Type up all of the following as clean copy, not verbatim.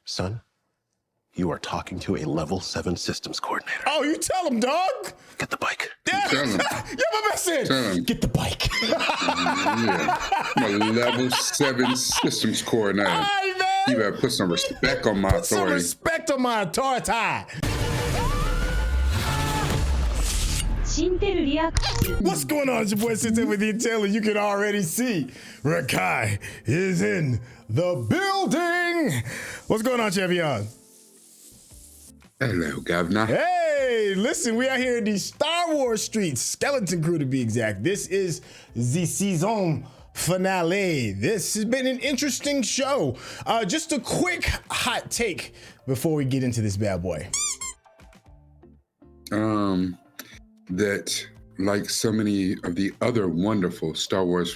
Son, you are talking to a level 7 systems coordinator. Oh, you tell him, dog. Get the bike. Yeah, Tell him. yeah, my message. Get the bike. Yeah. I'm a level 7 systems coordinator. All right, man. You better put some respect on my Put some authority. respect on my authority. What's going on? It's your boy Syntell with the Intel, and you can already see Rekkai is in the building. What's going on, champion? Hello, Governor. Hey, listen, we are here in the Star Wars streets, Skeleton Crew to be exact. This is the season finale. This has been an interesting show. Just a quick hot take before we get into this bad boy. That like so many of the other wonderful Star Wars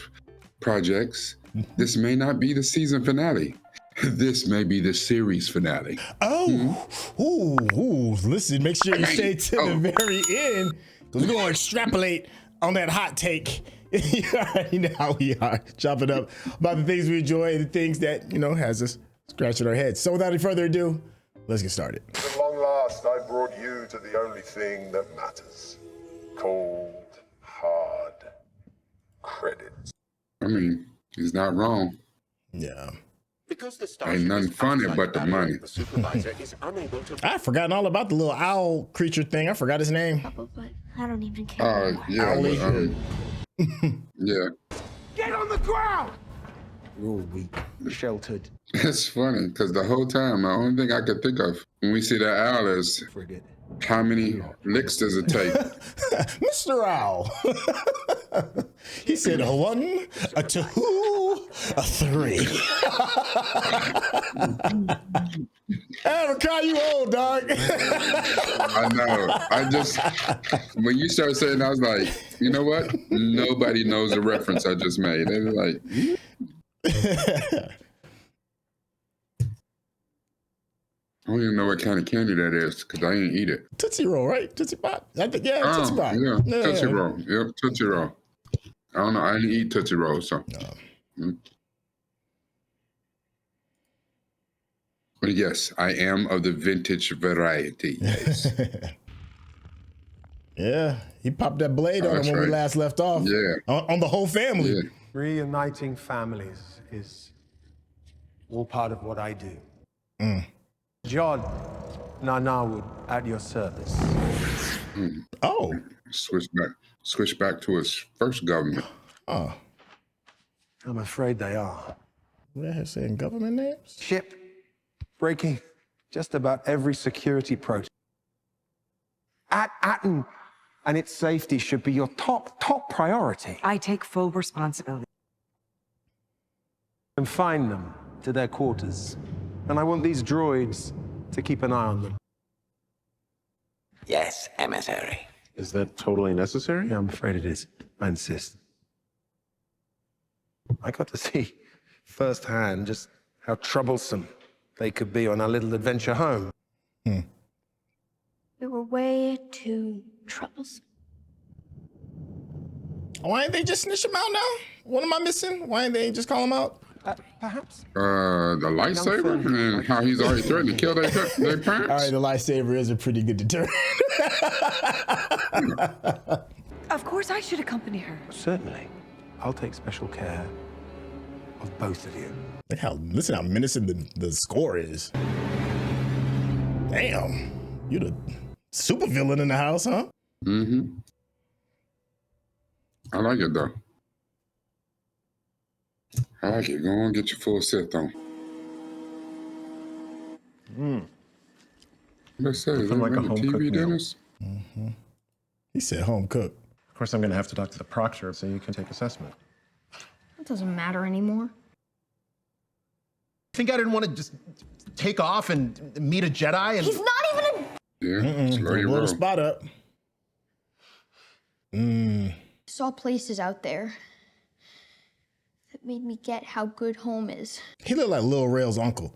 projects, this may not be the season finale. This may be the series finale. Oh, ooh, listen, make sure you stay to the very end, because we're going to extrapolate on that hot take. You already know how we are, chopping up about the things we enjoy and the things that, you know, has us scratching our heads. So without any further ado, let's get started. At long last, I brought you to the only thing that matters. Cold, hard credits. I mean, he's not wrong. Yeah. Because the Ain't nothing funny but the money. The supervisor is unable to. I've forgotten all about the little owl creature thing. I forgot his name. But I don't even care. Yeah. Owly. Yeah. Get on the ground! We're all weak, sheltered. It's funny, because the whole time, the only thing I could think of when we see that owl is Frigate. how many licks does it take? Mr. Owl. He said a 1, a 2, a 3. Hey, Rekkai, you old, dog. I know. When you started saying that, I was like, you know what? Nobody knows the reference I just made. They were like, I don't even know what kind of candy that is because I ain't eat it. Tootsie Roll, right? Tootsie Pop? I think, yeah, Tootsie Pop. Yeah, Tootsie Roll. Yep, Tootsie Roll. I don't know. I didn't eat Tootsie Roll, so. But yes, I am of the vintage variety. Yes. Yeah, he popped that blade on him when we last left off. Yeah. On the whole family. Yeah. Reuniting families is all part of what I do. Jod Nanawood at your service. Oh. Switch back to his first government. Oh. I'm afraid they are. They're saying government names? Ship breaking just about every security protocol. At Attin and its safety should be your top priority. I take full responsibility. Confine them to their quarters. And I want these droids to keep an eye on them. Yes, emissary. Is that totally necessary? Yeah, I'm afraid it is. I insist. I got to see firsthand just how troublesome they could be on our little adventure home. They were way too troublesome. Why ain't they just snitch him out now? What am I missing? Why ain't they just call him out? Perhaps. The lightsaber and how he's already threatened to kill their parents. All right, the lightsaber is a pretty good deterrent. Of course I should accompany her. Certainly. I'll take special care of both of you. Listen how menacing the score is. Damn, you the super villain in the house, huh? Mm-hmm. I like it though. I like it. Go on and get your full set on. Let's say, is that like a like home-cooked TV meal. dinners? He said home cook. Of course, I'm going to have to talk to the proctor so you can take assessment. That doesn't matter anymore. I think I didn't want to just take off and meet a Jedi and... He's not even a... Yeah, slow your Blow the roll. spot up. Saw places out there that made me get how good home is. He looked like Lil Rail's uncle.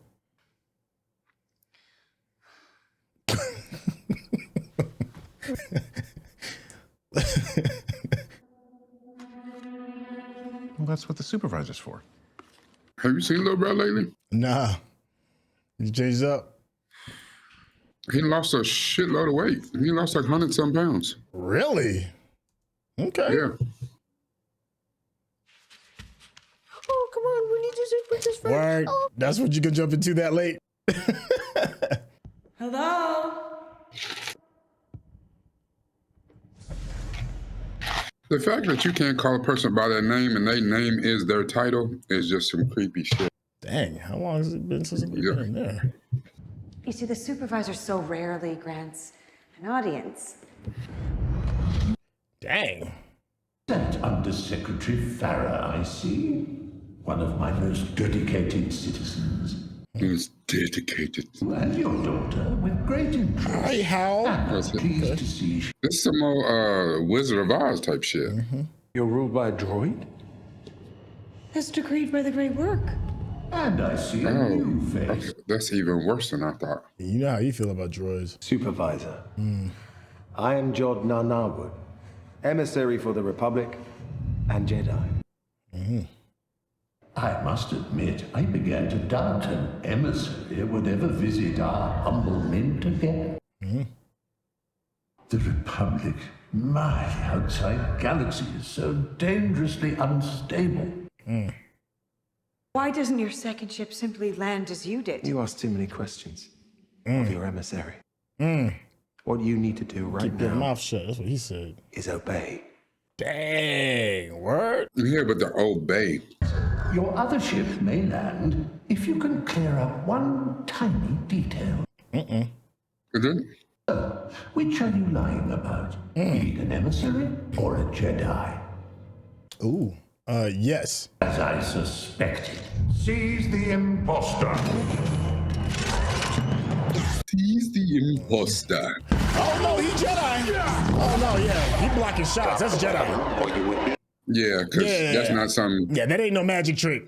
Well, that's what the supervisor's for. Have you seen Lil Bro lately? Nah. You changed up? He lost a shitload of weight. He lost like 100-some pounds. Really? Okay. Yeah. Oh, come on, we need to sit with this friend. Word. Oh. That's what you can jump into that late. Hello? The fact that you can't call a person by their name and their name is their title is just some creepy shit. Dang, how long has it been since we've been in there? You see, the supervisor so rarely grants an audience. Dang. That Undersecretary Fara, I see. One of my most dedicated citizens. He was dedicated. And your daughter with great interest. Hi, Hal. I'm pleased to see. This is some more Wizard of Oz type shit. You're ruled by a droid? As decreed by the great work. And I see a new face. That's even worse than I thought. You know how you feel about droids. Supervisor. I am Jod Narnarwood, emissary for the Republic and Jedi. I must admit, I began to doubt an emissary would ever visit our humble mint again. The Republic, my outside galaxy is so dangerously unstable. Why doesn't your second ship simply land as you did? You ask too many questions of your emissary. What you need to do right Keep your now mouth shut. That's what he said. is obey. Dang, word. Yeah, but the obey. Your other ship may land if you can clear up one tiny detail. Is it? Which are you lying about? Being an emissary or a Jedi? Ooh, yes. As I suspected. Seize the imposter. He's the imposter. Oh no, he Jedi. Oh no, yeah, he blocking shots. That's Jedi. Yeah, because that's not something. Yeah, that ain't no magic trick.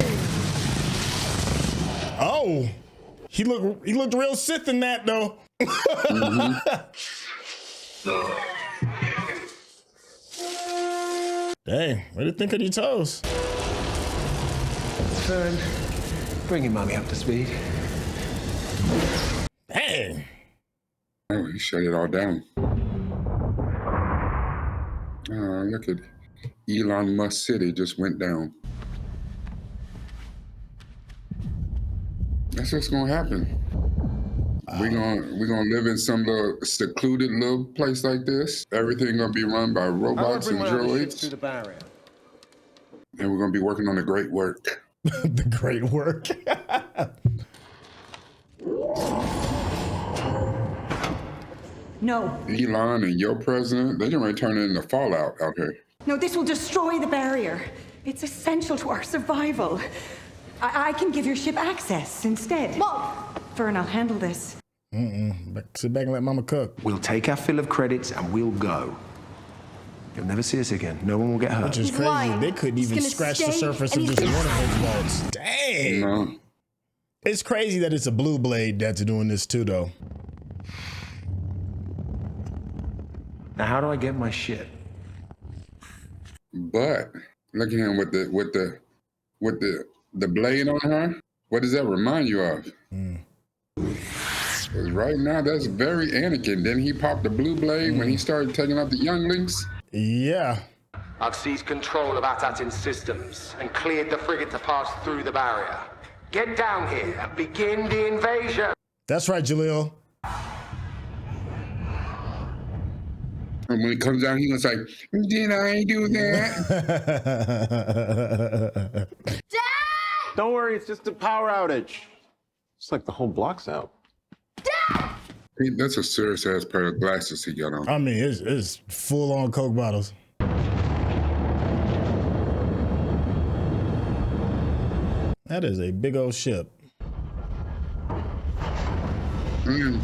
Oh, he looked real Sith in that though. Dang, what do you think of your toes? Fern, bring your mommy up to speed. Dang. Oh, he shut it all down. Look at Elon Musk City just went down. That's what's gonna happen. We're gonna live in some little secluded little place like this. Everything gonna be run by robots and droids, through the barrier. and we're gonna be working on the great work. The great work. No. Elon and your president, they're gonna turn it into Fallout out here. No, this will destroy the barrier. It's essential to our survival. I can give your ship access instead. Mom! Fern, I'll handle this. Sit back and let mama cook. We'll take our fill of credits and we'll go. You'll never see us again. No one will get hurt. Which is He's crazy. lying. They couldn't He's even gonna scratch the stay, surface and of he's just one gonna- of those bolts. Dang. No. It's crazy that it's a blue blade that's doing this too, though. Now, how do I get my shit? But look at him with the blade on her. What does that remind you of? 'Cause right now, that's very Anakin. Didn't he pop the blue blade when he started taking out the younglings? Yeah. I've seized control of At Attin systems and cleared the frigate to pass through the barrier. Get down here and begin the invasion. That's right, Jaleel. And when he comes down, he's gonna say, "Did I do that?" Don't worry, it's just a power outage. It's like the whole block's out. That's a serious ass pair of glasses he got on. I mean, it's full on Coke bottles. That is a big old ship. And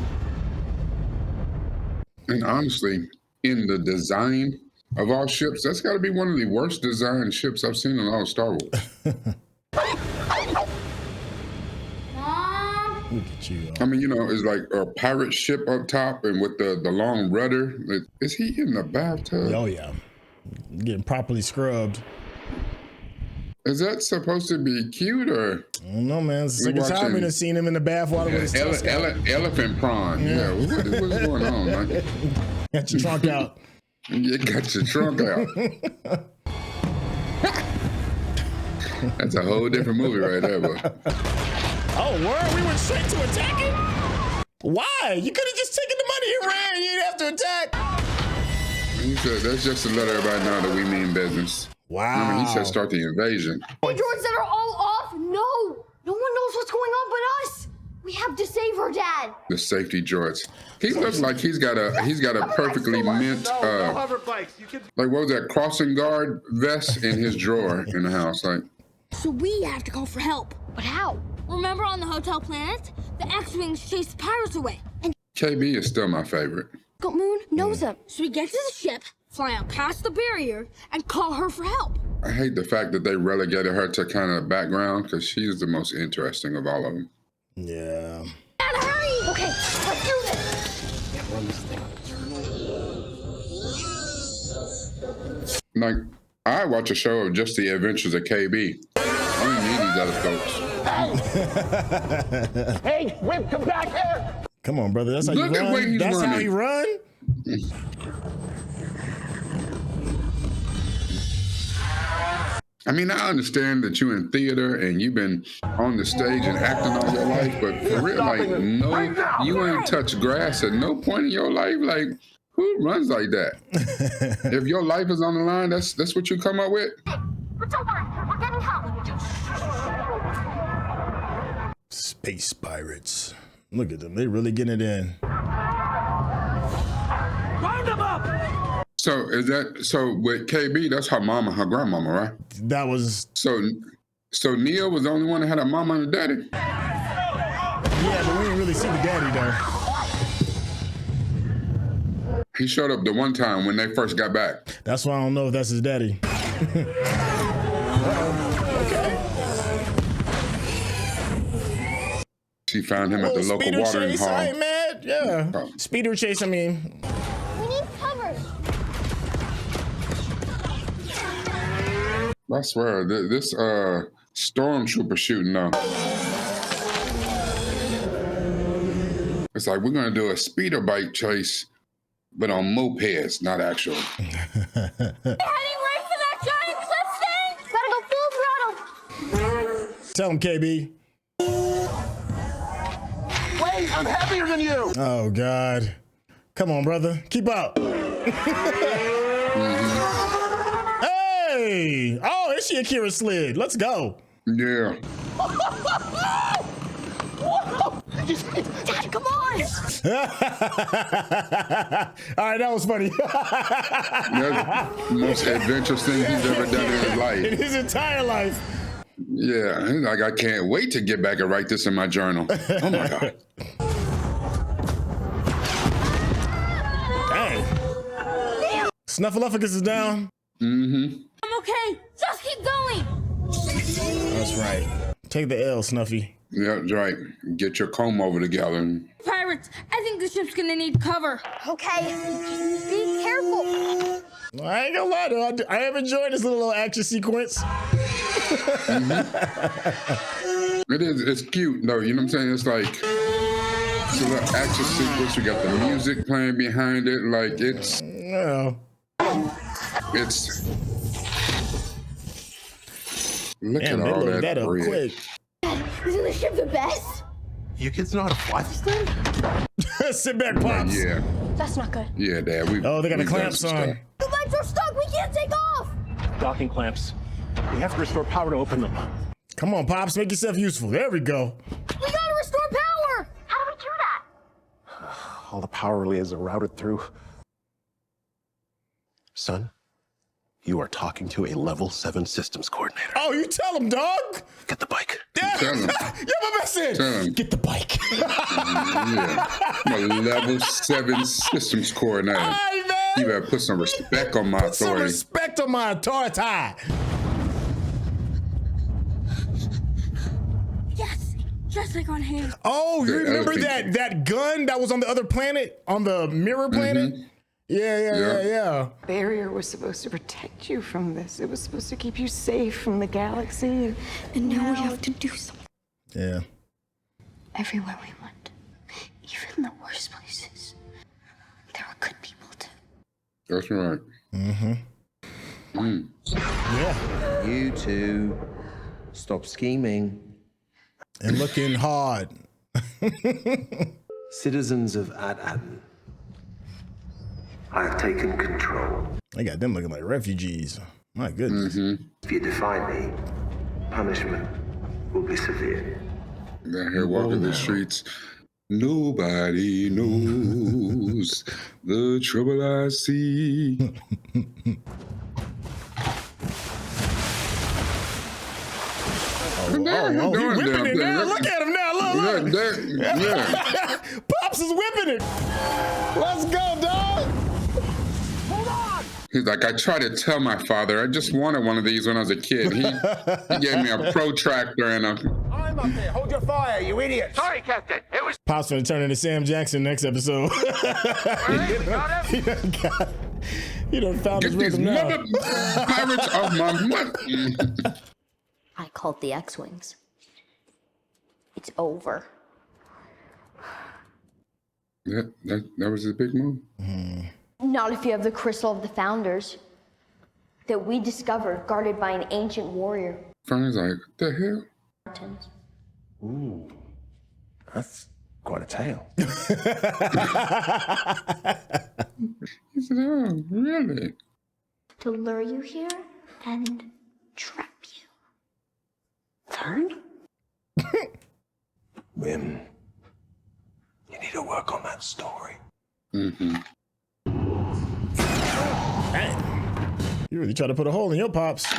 honestly, in the design of all ships, that's got to be one of the worst designed ships I've seen in all of Star Wars. Look at you. I mean, it's like a pirate ship up top and with the long rudder. Is he in the bathtub? Oh, yeah. Getting properly scrubbed. Is that supposed to be cute or? I don't know, man. It's the second time we done seen him in the bathwater with his tusk out. Elephant prawn. Yeah, what's going on, man? Got your trunk out. You got your trunk out. That's a whole different movie right there, bro. Oh, word? We went straight to attacking? Why? You could have just taken the money and ran. You didn't have to attack. He said, that's just to let everybody know that we mean business. Wow. I mean, he said start the invasion. The droids that are all off? No! No one knows what's going on but us! We have to save her, Dad! The safety droids. He looks like he's got a perfectly mint like what was that, crossing guard vest in his drawer in the house. Like, so we have to call for help. But how? Remember on the hotel planet? The X-Wings chased the pirates away. And KB is still my favorite. Scout Moon knows them. So we get to the ship, fly out past the barrier, and call her for help. I hate the fact that they relegated her to kind of background because she's the most interesting of all of them. Yeah. Dad, hurry! Okay, let's do this. Like, I watch a show of just the adventures of KB. I don't need these other folks. Hey, Wim, come back here! Come on, brother. That's how you run. That's how he run? I mean, I understand that you're in theater and you've been on the stage and acting all your life, but for real, like, no, you ain't touched grass at no point in your life. Like, who runs like that? If your life is on the line, that's what you come up with? Don't worry, we're getting help. Space pirates. Look at them. They really getting it in. Round them up! So with KB, that's her mama, her grandmama, right? That was so Neel was the only one that had a mama and a daddy. Yeah, but we didn't really see the daddy though. He showed up the one time when they first got back. That's why I don't know if that's his daddy. Okay. She found him at the local watering chase, hole. I ain't mad. Yeah. Speeder chase, I mean. We need cover. I swear, this stormtrooper shooting though. It's like we're gonna do a speeder bike chase, but on mopeds, not actual. Heading right for that giant cliff thing! Gotta go full throttle. Tell him, KB. Wait, I'm heavier than you! Oh, God. Come on, brother. Keep up. Hey! Oh, it's your Akira slid. Let's go. Yeah. Dad, come on! All right, that was funny. That's the most adventurous thing he's ever done in his life. In his entire life. Yeah, he's like, I can't wait to get back and write this in my journal. Oh my God. Dang. Snuffleupagus is down. Mm-hmm. I'm okay. Just keep going. That's right. Take the L, Snuffy. Yeah, that's right. Get your comb over together. Pirates, I think the ship's gonna need cover. Okay, just be careful. I ain't gonna lie though, I have enjoyed this little action sequence. It is. It's cute though. You know what I'm saying? It's like it's a little action sequence. You got the music playing behind it. Like it's. No. It's. Look Damn, at they all loaded that up bread. quick. Isn't the ship the best? You kids know how to fly this thing? Sit back, Pops. Yeah. That's not good. Yeah, Dad. Oh, they got the clamps on. The lights are stuck. We can't take off. Docking clamps. We have to restore power to open them. Come on, Pops. Make yourself useful. There we go. We gotta restore power. How do we do that? All the power relays are routed through. Son, you are talking to a level 7 systems coordinator. Oh, you tell him, dog. Get the bike. Yeah, Tell him. yeah, my best Tell him. Get the bike. Yeah. I'm a level 7 systems coordinator. Hey, man. You better put some respect on my Put some authority. respect on my authority. Yes, just like on hand. Oh, you The remember other people. that gun that was on the other planet, on the mirror planet? Yeah. Barrier was supposed to protect you from this. It was supposed to keep you safe from the galaxy. And now we have to do something. Yeah. Everywhere we went, even the worst places, there were good people too. That's right. Yeah. You two, stop scheming. And looking hard. Citizens of At Attin, I have taken control. They got them looking like refugees. My goodness. If you defy me, punishment will be severe. They're here walking the streets. Nobody knows the trouble I see. He whipping it now. Look at him now. Look. Yeah. Pops is whipping it. Let's go, dog. He's like, I tried to tell my father, I just wanted one of these when I was a kid. He gave me a protractor and a... I'm up here. Hold your fire, you idiot. Sorry, Captain. It was... Pops gonna turn into Sam Jackson next episode. He done found his rhythm now. Pirates of my mother. I called the X-Wings. It's over. That was his big move. Not if you have the crystal of the founders that we discovered guarded by an ancient warrior. Fern's like, what the hell? Mountains. Ooh, that's quite a tale. He said, oh, really? To lure you here and trap you. Fern? Wim, you need to work on that story. Dang. You really try to put a hole in your pops.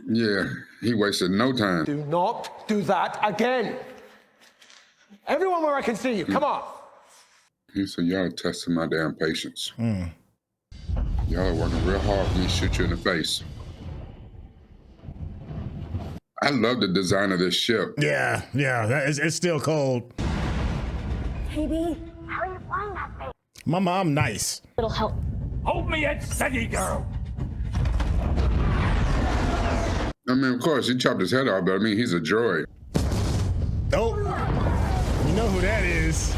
Yeah, he wasted no time. Do not do that again. Everyone where I can see you, come on. He said, y'all are testing my damn patience. Y'all are working real hard for me to shoot you in the face. I love the design of this ship. Yeah, it's still cold. Hey, B, how are you flying that thing? My mom nice. It'll help. Hold me at steady, girl. I mean, of course, he chopped his head off, but I mean, he's a droid. Oh, you know who that is.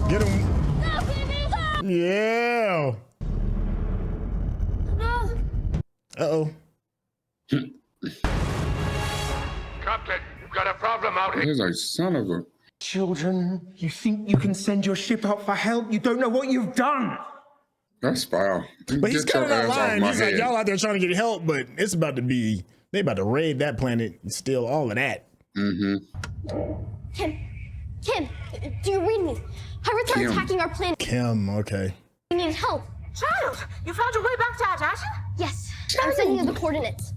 Get him. Yeah. Uh-oh. Captain, you've got a problem out here. He's like, son of a... Children, you think you can send your ship out for help? You don't know what you've done. That's foul. But he's Get your cutting that ass off line. my He's like, head. y'all out there trying to get help, but it's about to be, they about to raid that planet and steal all of that. Kim, do you read me? Pirates are attacking our planet. Kim, okay. We need help. Child, you found your way back to At Attin? Yes, I'm sending you the coordinates.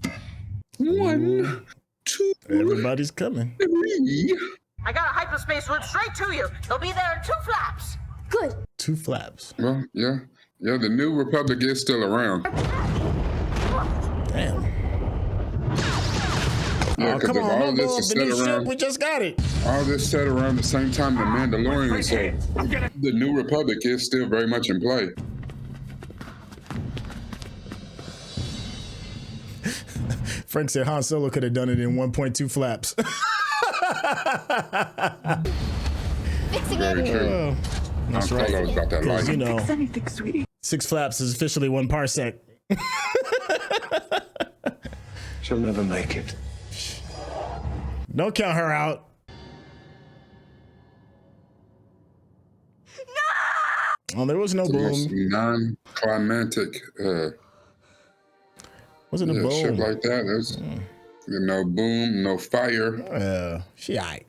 1, 2, Everybody's coming. 3. I got a hyperspace route straight to you. They'll be there in 2 flaps. Good. 2 flaps. Well, yeah, the new Republic is still around. Damn. Yeah, Oh, 'cause come if on, all don't this blow up is the set new ship. around, We just got it. all this set around the same time the Mandalorian is here. The new Republic is still very much in play. Frank said Han Solo could have done it in 1.2 flaps. Fixing Very it. true. That's Han right. Solo's got that Because, light. you know, Anything, sweetie. 6 flaps is officially 1 parsec. She'll never make it. Don't count her out. No! Oh, there was no The most boom. non-climatic Wasn't a ship boom. like that. There's no boom, no fire. She aight.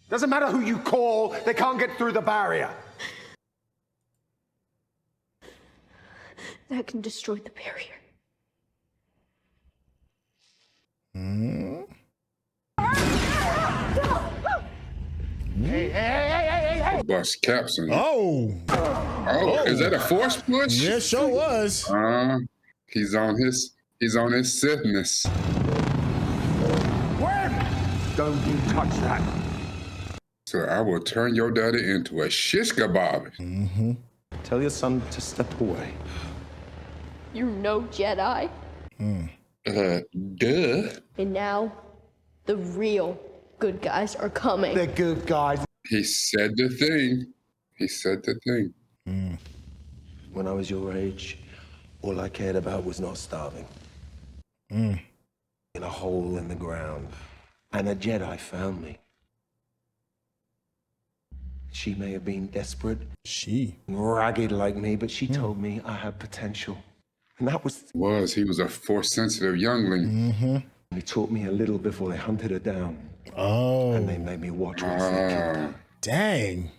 Doesn't matter who you call, they can't get through the barrier. That can destroy the barrier. Hey. Bust caps in. Oh, Is that a force push? yeah, sure was. He's on his Sithness. Don't you touch that. So I will turn your daddy into a shish kebab. Tell your son to step away. You're no Jedi. Duh. And now, the real good guys are coming. They're good guys. He said the thing. He said the thing. When I was your age, all I cared about was not starving. In a hole in the ground. And a Jedi found me. She may have been desperate. Ragged like me, but she told me I had potential. And that was... He was a force-sensitive youngling. They taught me a little before they hunted her down. Oh. And they made me watch once they killed her. Dang.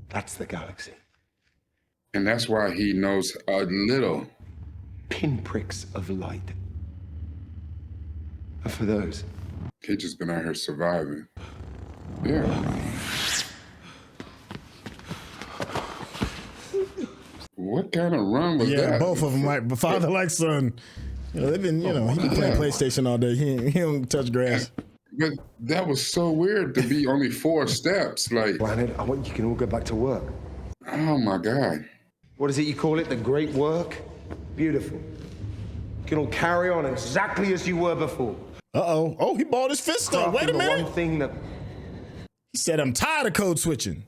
That's the galaxy. And that's why he knows a little. Pinpricks of light. And for those. He just been out here surviving. Yeah. What kind of run was that? Yeah, both of them like father like son. You know, they've been, you know, he been playing PlayStation all day. He don't touch grass. But that was so weird to be only 4 steps. Like, Planet, I want you can all go back to work. Oh my God. What is it you call it? The great work? Beautiful. You can all carry on exactly as you were before. Uh-oh. Oh, he balled his fist up. Wait a minute. One thing that... He said, I'm tired of code switching.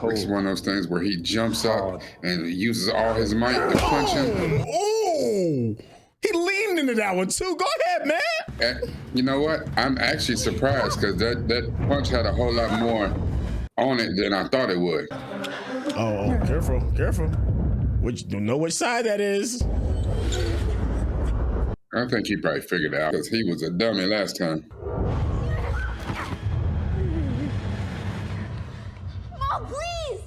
It's one of those things where he jumps up and uses all his might to punch him. Oh, he leaned into that one too. Go ahead, man. And you know what? I'm actually surprised because that punch had a whole lot more on it than I thought it would. Oh, careful, careful. Don't know which side that is. I think he probably figured it out because he was a dummy last time. Mom, please!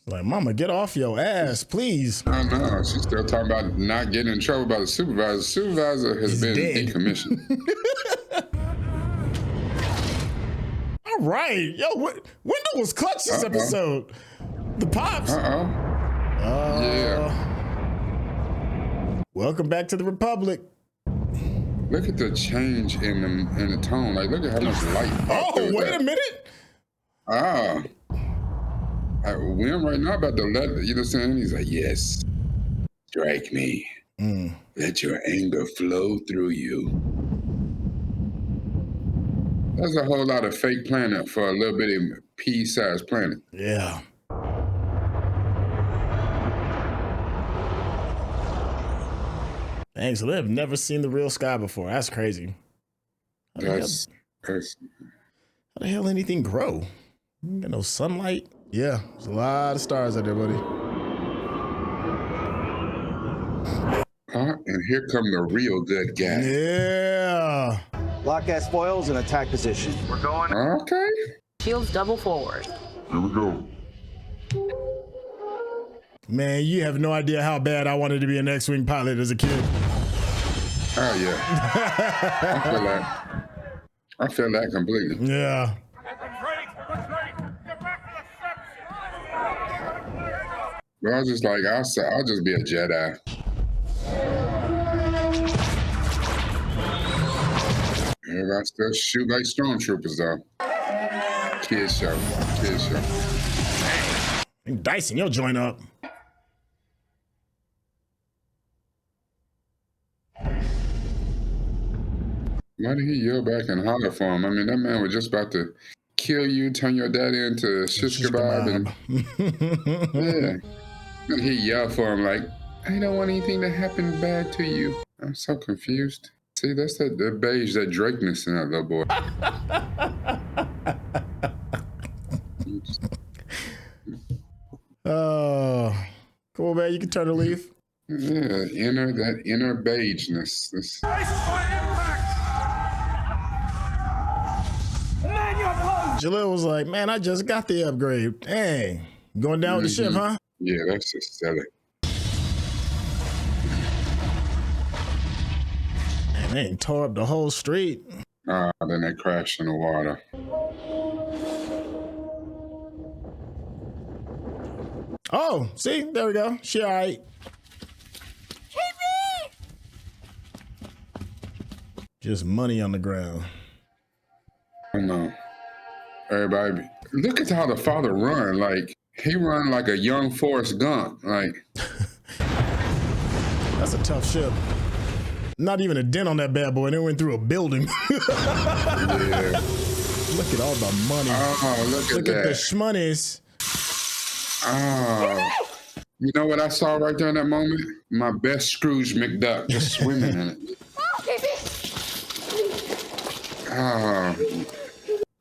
Like, mama, get off your ass, please. I know. She's still talking about not getting in trouble by the supervisor. The supervisor has been decommissioned. All right. Yo, Wendle was clutch this episode. The pops. Yeah. Welcome back to the Republic. Look at the change in the tone. Like, look at how much light. Oh, wait a minute. Wim right now about to let, you know what I'm saying? He's like, yes, strike me. Let your anger flow through you. That's a whole lot of fake planet for a little bitty pea-sized planet. Yeah. Dang, so they've never seen the real sky before. That's crazy. How the hell anything grow? Got no sunlight? Yeah, there's a lot of stars out there, buddy. And here come the real good guy. Yeah. Lock gas foils in attack position. We're going. Okay. Shields double forward. Here we go. Man, you have no idea how bad I wanted to be an X-Wing pilot as a kid. Oh, yeah. I feel that completely. Yeah. But I was just like, I'll just be a Jedi. Everybody still shoot like stormtroopers, though. Kids show. Dyson, you'll join up. Why did he yell back and holler for him? I mean, that man was just about to kill you, turn your daddy into shish kebab. Yeah. And he yelled for him like, I don't want anything to happen bad to you. I'm so confused. See, that's that beige, that Drakeness in that little boy. Come on, man, you can turn a leaf. Yeah, that inner beigeness. Jalil was like, man, I just got the upgrade. Dang. Going down with the ship, huh? Yeah, that's just silly. Man, they ain't tore up the whole street. Then they crashed in the water. Oh, see? There we go. She all right. Just money on the ground. I know. Everybody, look at how the father run. Like, He run like a young Forrest Gump. Like that's a tough ship. Not even a dent on that bad boy. And it went through a building. Yeah. Look at all the money. Oh, look at the shmoneys. Oh. You know what I saw right there in that moment? My best Scrooge McDuck just swimming in it. Oh.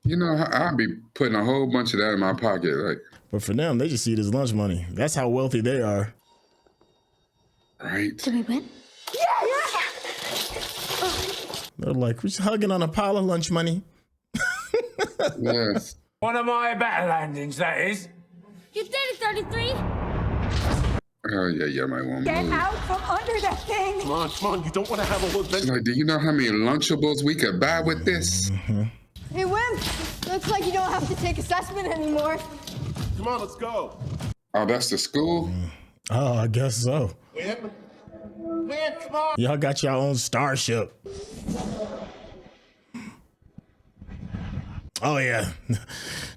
You know, I'll be putting a whole bunch of that in my pocket. Like, but for them, they just see it as lunch money. That's how wealthy they are. Right. Did we win? Yeah. They're like, we're just hugging on a pile of lunch money. Yes. One of my better landings, that is. You did it, 33. Oh, yeah, my woman. Get out from under that thing. Come on, you don't want to have a look. Like, do you know how many Lunchables we could buy with this? Hey, Wim, looks like you don't have to take assessment anymore. Come on, let's go. Oh, that's the school? Oh, I guess so. Wim, come on. Y'all got your own starship. Oh yeah.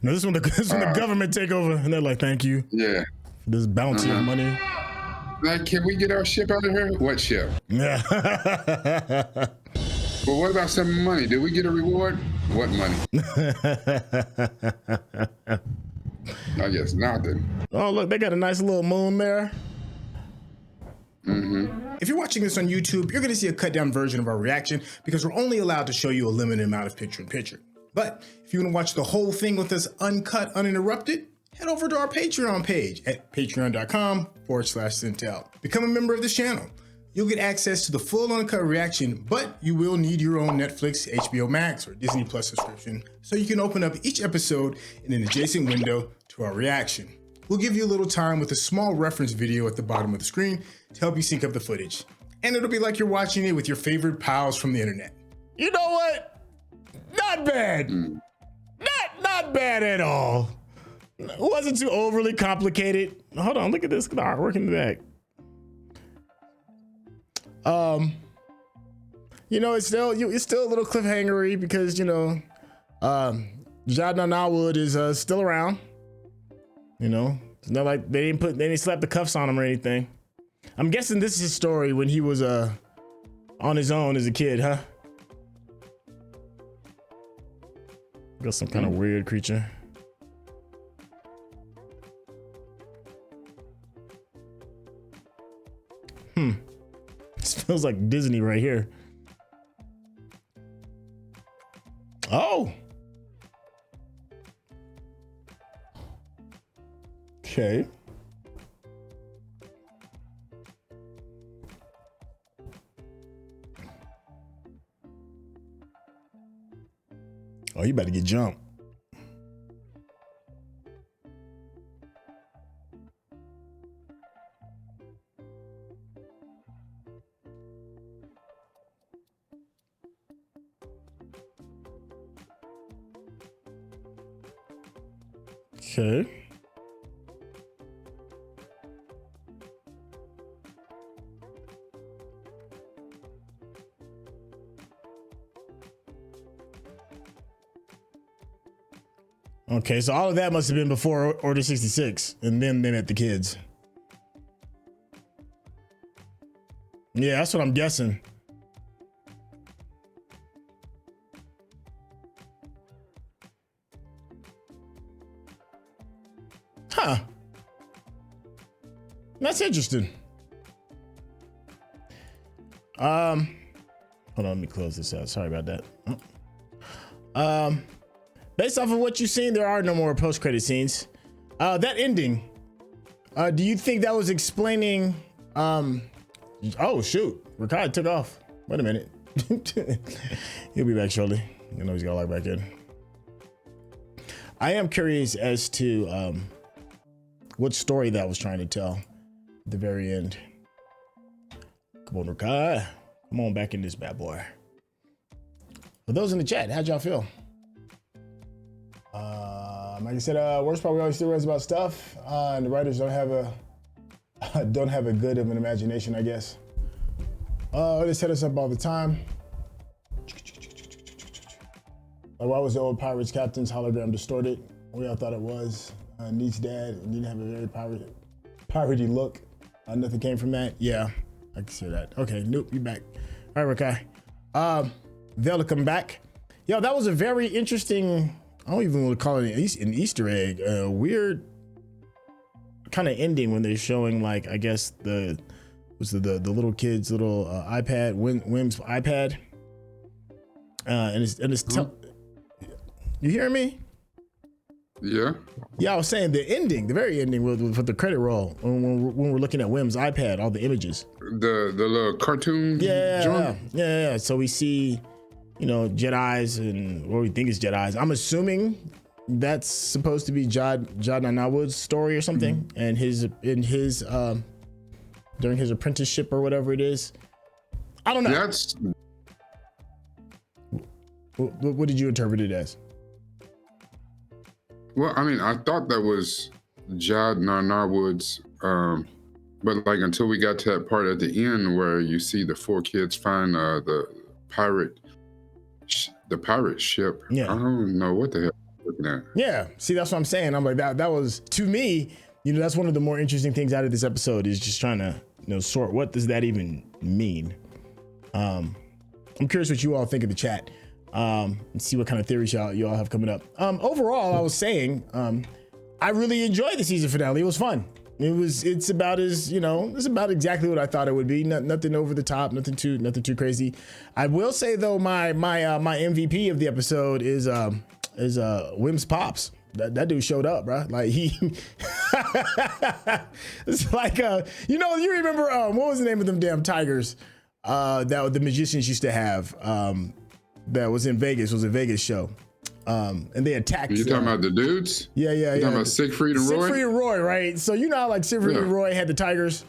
No, this one the government take over and they're like, thank you. Yeah. This bounty of money. Like, can we get our ship out of here? What ship? Yeah. Well, what about some money? Did we get a reward? What money? I guess nothing. Oh, look, they got a nice little moon there. Mm-hmm. If you're watching this on YouTube, you're going to see a cut down version of our reaction because we're only allowed to show you a limited amount of picture-in-picture. But if you want to watch the whole thing with us uncut, uninterrupted, head over to our Patreon page at patreon.com/Syntell. Become a member of this channel. You'll get access to the full uncut reaction, but you will need your own Netflix, HBO Max, or Disney Plus subscription so you can open up each episode in an adjacent window to our reaction. We'll give you a little time with a small reference video at the bottom of the screen to help you sync up the footage. And it'll be like you're watching it with your favorite pals from the internet. You know what? Not bad. Not bad at all. It wasn't too overly complicated. Hold on, look at this artwork in the back. You know, it's still a little cliffhangery because, you know, Jadna Nawwood is still around. You know, it's not like they didn't slap the cuffs on him or anything. I'm guessing this is his story when he was on his own as a kid, huh? Got some kind of weird creature. This feels like Disney right here. Oh. Okay. Oh, you better get jumped. Okay. Okay, so all of that must have been before Order 66, and then they met the kids. Yeah, that's what I'm guessing. Huh. That's interesting. Hold on, let me close this out. Sorry about that. Based off of what you've seen, there are no more post-credit scenes. That ending, do you think that was explaining, oh shoot, Rekkai took off. Wait a minute. He'll be back shortly. You know he's gotta log back in. I am curious as to what story that was trying to tell at the very end. Come on, Rekkai. Come on back in this bad boy. For those in the chat, how'd y'all feel? Like I said, worst part, we always still writes about stuff, and the writers don't have a good of an imagination, I guess. They set us up all the time. Like, why was the old Pirates captain's hologram distorted? We all thought it was. Neat's dad didn't have a very piratey look. Nothing came from that. Yeah, I can see that. Okay, nope, you back. All right, Rekkai. They'll come back. Yo, that was a very interesting, I don't even want to call it an Easter egg. Weird kind of ending when they're showing, like, I guess the little kid's little iPad, Wim's iPad. You hearing me? Yeah. Yeah, I was saying the ending, the very ending with the credit roll when we're looking at Wim's iPad, all the images. The little cartoon. Yeah. So we see, Jedis and what we think is Jedis. I'm assuming that's supposed to be Jad Nanawood's story or something, and his during his apprenticeship or whatever it is. I don't know. What did you interpret it as? Well, I mean, I thought that was Jad Narwood's, but like until we got to that part at the end where you see the 4 kids find the pirate ship. Yeah. I don't know what the hell I'm looking at. Yeah, see, that's what I'm saying. I'm like, that was, to me, that's one of the more interesting things out of this episode is just trying to, sort what does that even mean. I'm curious what you all think in the chat. And see what kind of theories you all have coming up. Overall, I was saying, I really enjoyed the season finale. It was fun. It's about it's about exactly what I thought it would be. Nothing over the top, nothing too crazy. I will say though, my MVP of the episode is Wim's pops. That dude showed up, bro. Like it's like you remember what was the name of them damn tigers that the magicians used to have. That was in Vegas, was a Vegas show. And they attacked. You talking about the dudes? Yeah. You talking about Siegfried and Roy? Siegfried and Roy, right? So how like Siegfried and Roy had the tigers,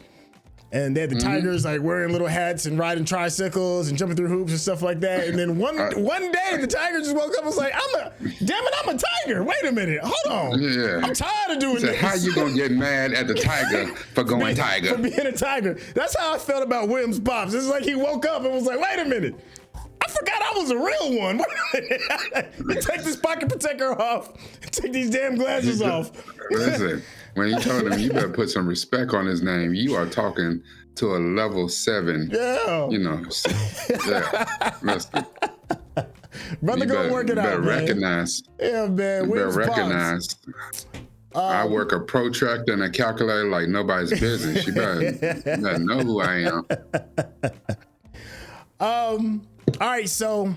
and they had the tigers like wearing little hats and riding tricycles and jumping through hoops and stuff like that. And then one day the tiger just woke up and was like, I'm a tiger. Wait a minute, hold on. Yeah. I'm tired of doing this. How you gonna get mad at the tiger for going tiger? For being a tiger. That's how I felt about Wim's pops. It's like he woke up and was like, wait a minute. I forgot I was a real one. Take this pocket protector off. Take these damn glasses off. Listen, when you told him you better put some respect on his name, you are talking to a level 7. Yeah. Listen. Brother, go work it out, man. Recognize. Yeah, man. You better recognize. I work a protractor and a calculator like nobody's business. You better know who I am. All right, so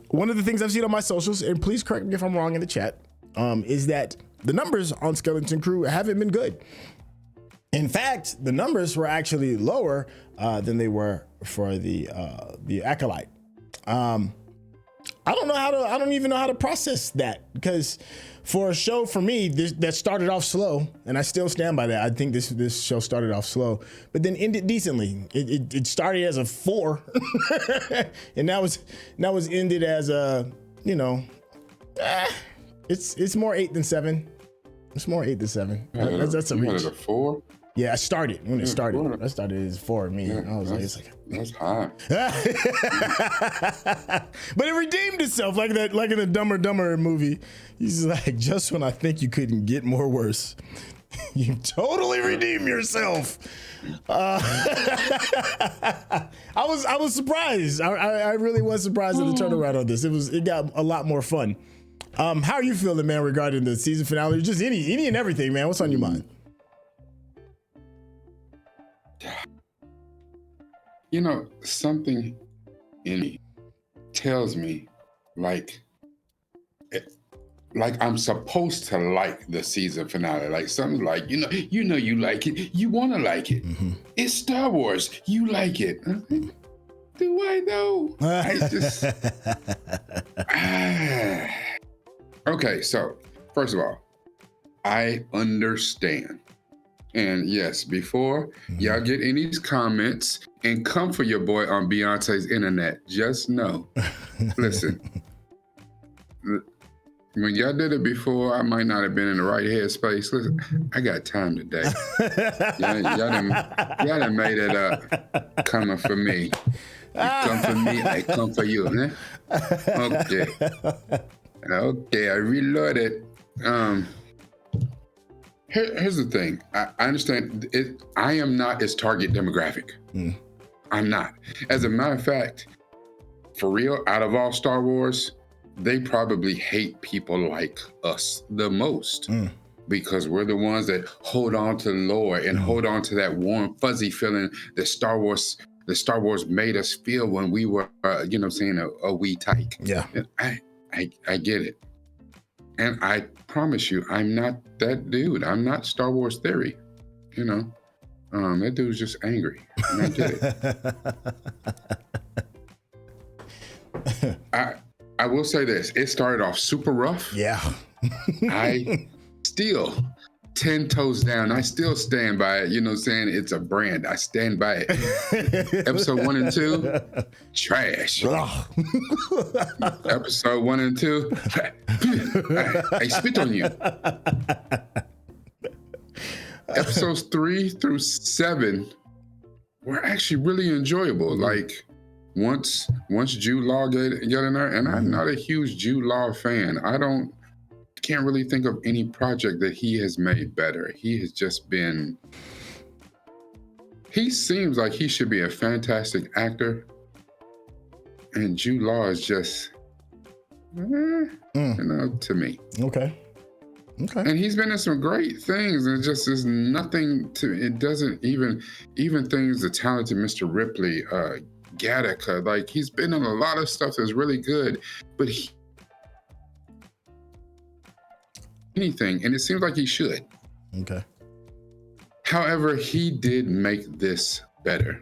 one of the things I've seen on my socials, and please correct me if I'm wrong in the chat, is that the numbers on Skeleton Crew haven't been good. In fact, the numbers were actually lower than they were for the Acolyte. I don't even know how to process that, because for a show for me that started off slow, and I still stand by that. I think this show started off slow, but then ended decently. It started as a 4, and now it's ended as a it's more 8 than 7. It's more 8 than 7. That's a reach. A 4? Yeah, I started when it started. I started as 4 me. Yeah, I was it's like that's high. But it redeemed itself, like that, like in the Dumb and Dumber movie. He's like, just when I think you couldn't get more worse, you totally redeem yourself. I was surprised. I really was surprised at the turnaround on this. It got a lot more fun. How are you feeling, man, regarding the season finale? Just any and everything, man. What's on your mind? Something in me tells me like I'm supposed to like the season finale. Like something like, you like it. You want to like it. Mm-hmm. It's Star Wars. You like it. Do I know? I just... Okay, so first of all, I understand. And yes, before y'all get any comments and come for your boy on Beyonce's internet, just know, listen, when y'all did it before, I might not have been in the right headspace. Listen, I got time today. Y'all done made it up coming for me. You come for me, I come for you. Huh? Okay, I reloaded. Here's the thing. I understand it. I am not its target demographic. I'm not. As a matter of fact, for real, out of all Star Wars, they probably hate people like us the most because we're the ones that hold on to lore and hold on to that warm, fuzzy feeling that Star Wars made us feel when we were, you know, saying a wee tyke. Yeah, I get it. And I promise you, I'm not that dude. I'm not Star Wars theory. You know, that dude's just angry. And I get it. I will say this. It started off super rough. Yeah. I still 10 toes down. I still stand by it. You know what I'm saying? It's a brand. I stand by it. Episode 1 and 2, trash. Episode 1 and 2, I spit on you. Episodes 3 through 7 were actually really enjoyable. Like once Jude Law got in there, and I'm not a huge Jude Law fan. Can't really think of any project that he has made better. He has just been, he seems like he should be a fantastic actor. And Jude Law is just, you know, to me. Okay. And he's been in some great things. And just is nothing to, it doesn't even things, the talented Mr. Ripley, Gattaca, like he's been in a lot of stuff that's really good, but anything, and it seems like he should. Okay. However, he did make this better.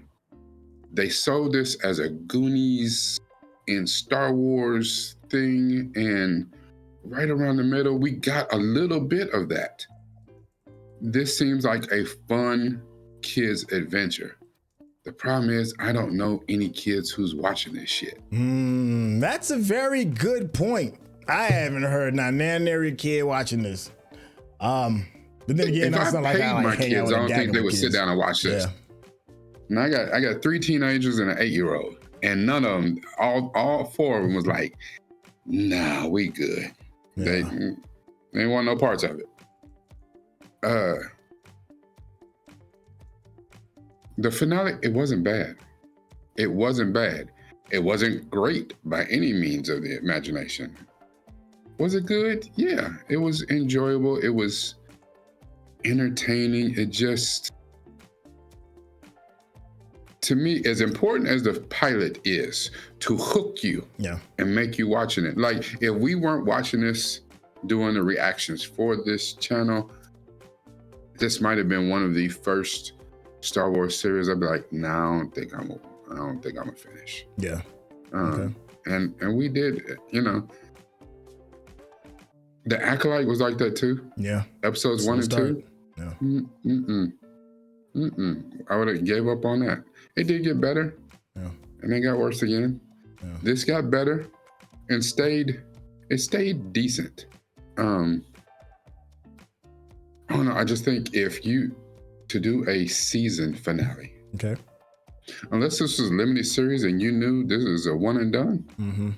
They sold this as a Goonies in Star Wars thing, and right around the middle, we got a little bit of that. This seems like a fun kids adventure. The problem is, I don't know any kids who's watching this shit. That's a very good point. I haven't heard not nary kid watching this. But then again, if I like paid my kids, I don't think they would sit down and watch this. And I got 3 teenagers and an 8-year-old, and none of them, all 4 of them was like, "Nah, we good." Yeah. They didn't want no parts of it. The finale, it wasn't bad. It wasn't bad. It wasn't great by any means of the imagination. Was it good? Yeah, it was enjoyable. It was entertaining. It just, to me, as important as the pilot is to hook you and make you watching it. Like if we weren't watching this, doing the reactions for this channel, this might have been one of the first Star Wars series I'd be like, nah, I don't think I'm gonna finish. Yeah. Okay. And we did, you know. The Acolyte was like that too. Yeah. Episodes 1 and 2. Yeah. I would have gave up on that. It did get better. Yeah. And then got worse again. Yeah. This got better and stayed decent. I don't know. I just think to do a season finale. Okay. Unless this was a limited series and you knew this is a one and done.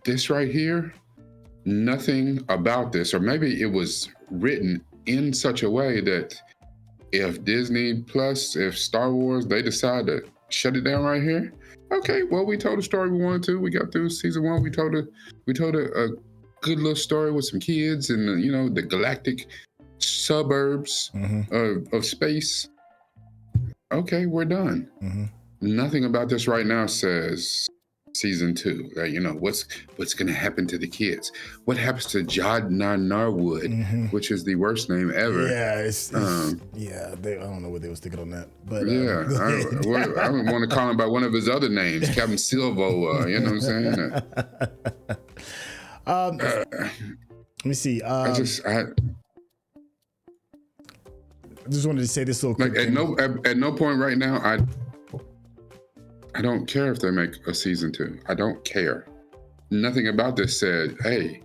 This right here, nothing about this, or maybe it was written in such a way that if Disney Plus, if Star Wars, they decide to shut it down right here, okay, well, we told a story we wanted to. We got through season 1. We told a good little story with some kids and you know, the galactic suburbs of space. Okay, we're done. Nothing about this right now says season 2. You know, what's going to happen to the kids? What happens to Jod Narwood, which is the worst name ever? Yeah, I don't know what they was thinking on that, but I don't want to call him by one of his other names, Captain Silvo. You know what I'm saying? Let me see. I just wanted to say this little quick thing. At no point right now, I don't care if they make a season 2. I don't care. Nothing about this said, hey,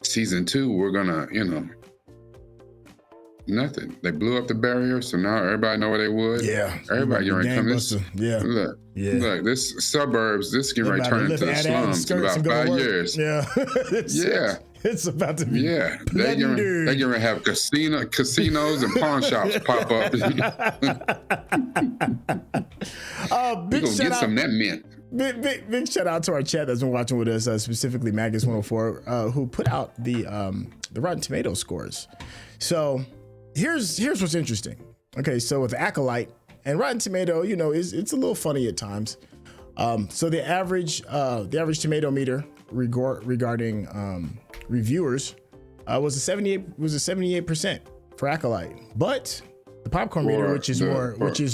season 2, we're gonna, you know, Nothing. They blew up the barrier, so now everybody know where they would. Yeah. Everybody getting ready to come. This, yeah. Look, this suburbs, this getting ready to turn into the slums in about 5 years. Yeah. It's about to be. Yeah. They getting ready to have casinos and pawn shops pop up. We're Big gonna shout get out. some of that mint. Big shout out to our chat that's been watching with us, specifically Magus 104, who put out the Rotten Tomato scores. So here's what's interesting. Okay, so with Acolyte and Rotten Tomato, you know, it's a little funny at times. So the average tomato meter regarding reviewers was a 78% for Acolyte, but the popcorn meter, which is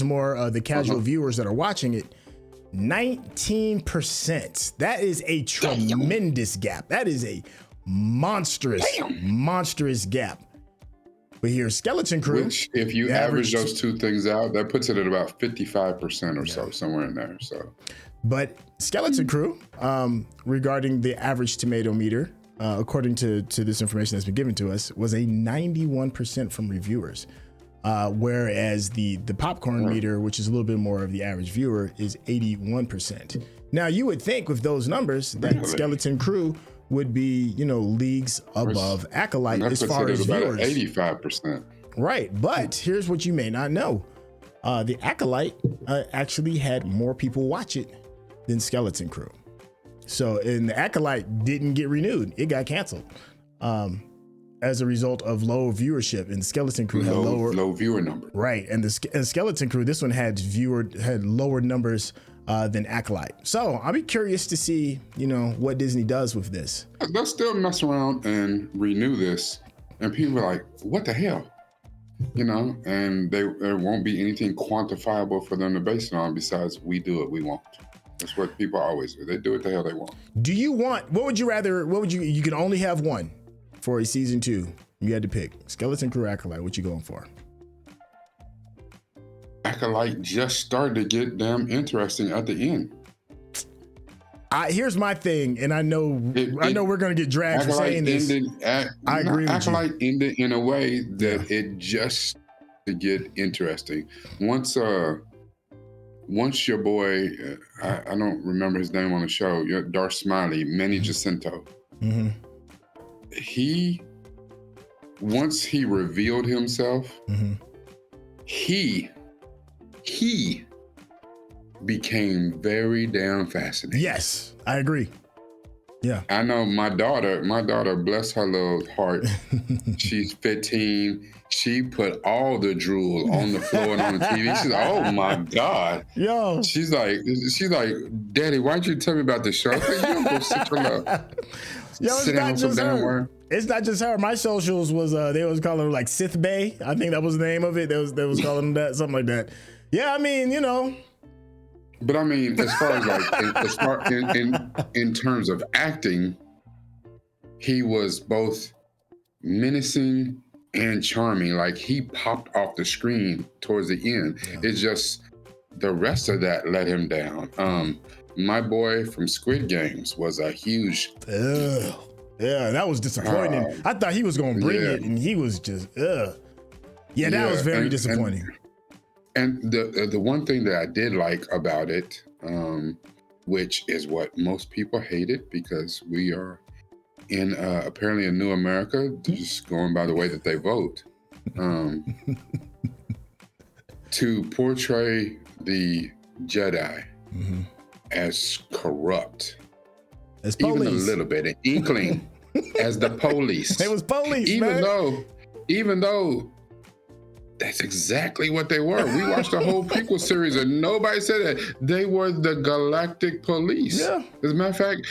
more the casual viewers that are watching it, 19%. That is a tremendous gap. That is a monstrous gap. But here's Skeleton Crew. Which, if you average those two things out, that puts it at about 55% or so, somewhere in there. So, but Skeleton Crew, regarding the average tomato meter, according to this information that's been given to us, was a 91% from reviewers. Whereas the popcorn meter, which is a little bit more of the average viewer, is 81%. Now, you would think with those numbers that Skeleton Crew would be, you know, leagues above Acolyte as far as viewers. 85%. Right, but here's what you may not know. The Acolyte actually had more people watch it than Skeleton Crew. So, and the Acolyte didn't get renewed. It got canceled. As a result of low viewership, and Skeleton Crew had low viewer number. Right, and Skeleton Crew, this one had lower numbers than Acolyte. So I'll be curious to see, you know, what Disney does with this. They'll still mess around and renew this, and people are like, "What the hell?" You know, and there won't be anything quantifiable for them to base it on besides we do it, we won't. That's what people always do. They do what the hell they want. Do you want? What would you rather? You can only have one for a season 2. You had to pick Skeleton Crew, Acolyte. What you going for? Acolyte just started to get damn interesting at the end. Here's my thing, and I know we're gonna get dragged for saying this. I agree with Acolyte ended in a way that it just to get interesting. Once your boy, I don't remember his name on the show, Darth Smiley, Manny Jacinto. Mm-hmm. Once he revealed himself, he became very damn fascinating. Yes, I agree. Yeah. I know my daughter, bless her little heart, she's 15. She put all the drool on the floor and on the TV. She's like, oh my God. Yo. She's like, Daddy, why'd you tell me about this show? I said, you don't go sit your love. Yo, it's not just her. It's not just her. My socials was they was calling her like Sith Bay. I think that was the name of it. They was calling them that, something like that. Yeah, I mean, you know. But I mean, as far as like in terms of acting, he was both menacing and charming. Like, he popped off the screen towards the end. Yeah. It's just the rest of that let him down. My boy from Squid Games was a huge. Yeah, that was disappointing. I thought he was gonna bring it, and he was just. Yeah, that was very disappointing. And the one thing that I did like about it, which is what most people hated, because we are in apparently a new America, just going by the way that they vote, to portray the Jedi as corrupt, as police. Even a little bit, an inkling as the police. It was police, even though that's exactly what they were. We watched the whole prequel series and nobody said that. They were the Galactic Police. Yeah. As a matter of fact,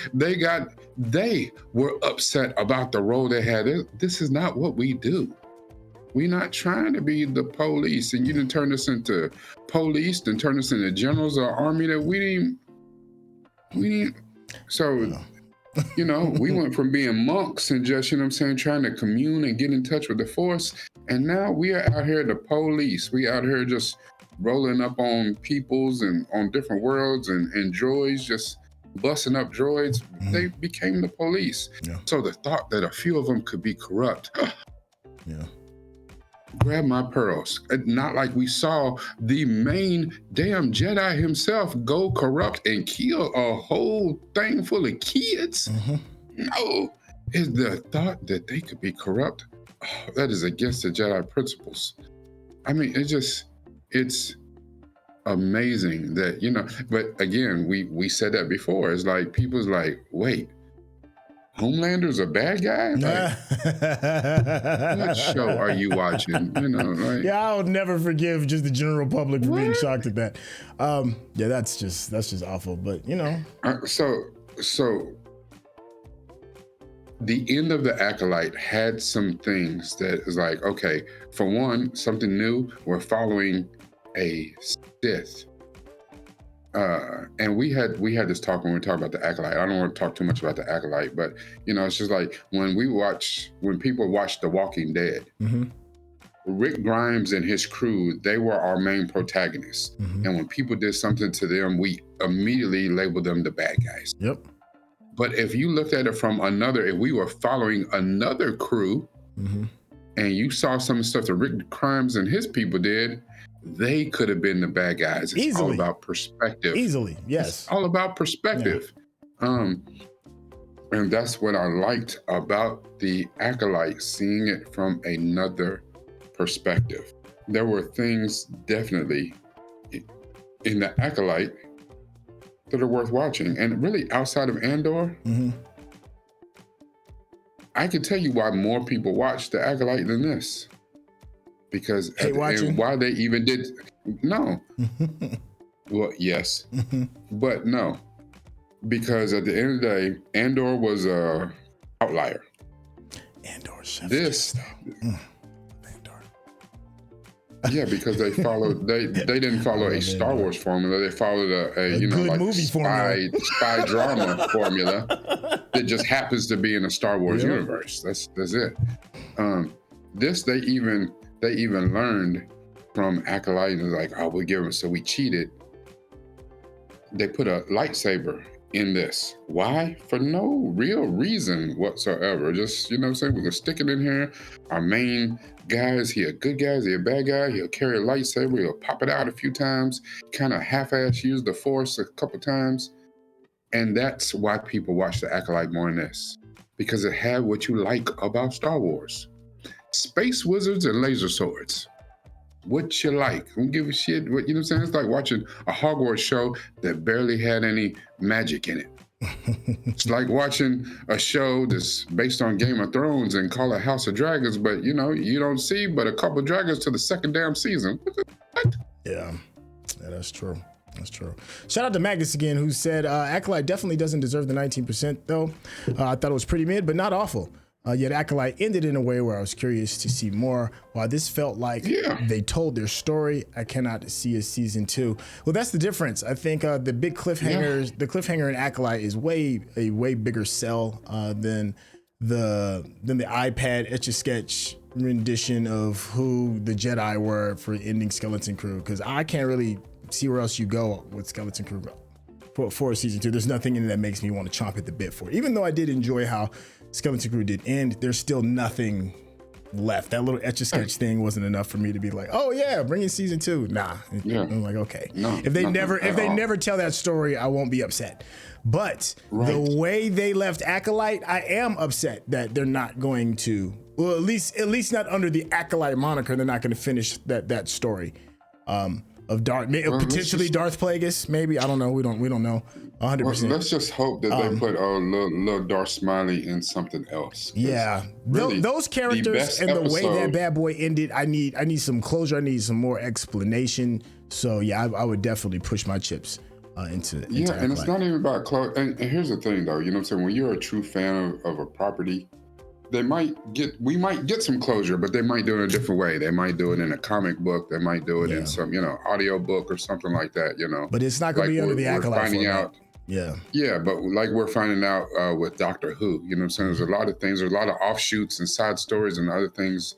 they were upset about the role they had. This is not what we do. We're not trying to be the police, and you didn't turn us into police, then turn us into generals or army that we didn't. So, you know, we went from being monks and just, you know what I'm saying, trying to commune and get in touch with the Force. And now we are out here, the police. We out here just rolling up on peoples and on different worlds and droids, just busting up droids. They became the police. Yeah. So the thought that a few of them could be corrupt. grab my pearls. Not like we saw the main damn Jedi himself go corrupt and kill a whole thing full of kids. No, is the thought that they could be corrupt. Oh, that is against the Jedi principles. I mean, it's amazing that, you know, but again, we said that before. It's like, people's like, wait, Homelander's a bad guy? Like, what show are you watching? You know, like, yeah, I'll never forgive just the general public for being shocked at that. Yeah, that's just awful. But you know, so the end of the Acolyte had some things that is like, okay, for one, something new. We're following a Sith. And we had this talk when we talked about the Acolyte. I don't want to talk too much about the Acolyte, but you know, it's just like when people watch The Walking Dead, Rick Grimes and his crew, they were our main protagonists. And when people did something to them, we immediately labeled them the bad guys. Yep. But if you looked at it from if we were following another crew, and you saw some of the stuff that Rick Grimes and his people did, they could have been the bad guys. It's Easily. all about perspective. Easily, yes. It's all about perspective. Yeah. And that's what I liked about the Acolyte, seeing it from another perspective. There were things definitely in the Acolyte that are worth watching. And really, outside of Andor, I can tell you why more people watch the Acolyte than this. Because and why they even did no. Well, yes, but no, because at the end of the day, Andor was a outlier. Andor's this. Yeah, because they followed. They didn't follow a Star Wars formula. They followed a you know, like spy drama formula that just happens to be in a Star Wars universe. That's it. This they even learned from Acolyte, and like, oh, we give them, so we cheated. They put a lightsaber in this. Why? For no real reason whatsoever. Just, you know what I'm saying? We're gonna stick it in here. Our main guy, is he a good guy? Is he a bad guy? He'll carry a lightsaber. He'll pop it out a few times. Kind of half-ass use the Force a couple times. And that's why people watch the Acolyte more than this. Because it had what you like about Star Wars. Space wizards and laser swords. What you like? Don't give a shit. What, you know what I'm saying? It's like watching a Hogwarts show that barely had any magic in it. It's like watching a show that's based on Game of Thrones and call it House of Dragons, but you know, you don't see but a couple of dragons to the second damn season. What? Yeah, that's true. That's true. Shout out to Magnus again, who said Acolyte definitely doesn't deserve the 19% though. I thought it was pretty mid, but not awful. Yet Acolyte ended in a way where I was curious to see more. While this felt like they told their story, I cannot see a season 2. Well, that's the difference. I think the big cliffhangers, the cliffhanger in Acolyte is a way bigger sell than the iPad Etch-a-Sketch rendition of who the Jedi were for ending Skeleton Crew. Because I can't really see where else you go with Skeleton Crew for season 2. There's nothing in it that makes me want to chomp at the bit for it. Even though I did enjoy how Skeleton Crew did end, there's still nothing left. That little Etch-a-Sketch thing wasn't enough for me to be like, oh yeah, bring in season 2. Nah. I'm like, okay. If they never tell that story, I won't be upset. But the way they left Acolyte, I am upset that they're not going to, well, at least not under the Acolyte moniker, they're not going to finish that story. Of Darth, potentially Darth Plagueis, maybe, I don't know. We don't know 100%. Well, let's just hope that they put little Darth Smiley in something else. Yeah, really, those characters and the way that bad boy ended, I need some closure. I need some more explanation. So yeah, I would definitely push my chips into and Acolyte. it's not even about closure. And here's the thing, though. You know what I'm saying? When you're a true fan of a property, we might get some closure, but they might do it in a different way. They might do it in a comic book. They might do it in some, audio book or something like that, But it's not going to be under the Acolyte format. Yeah, but like we're finding out with Doctor Who, you know what I'm saying? There's a lot of things, there's a lot of offshoots and side stories and other things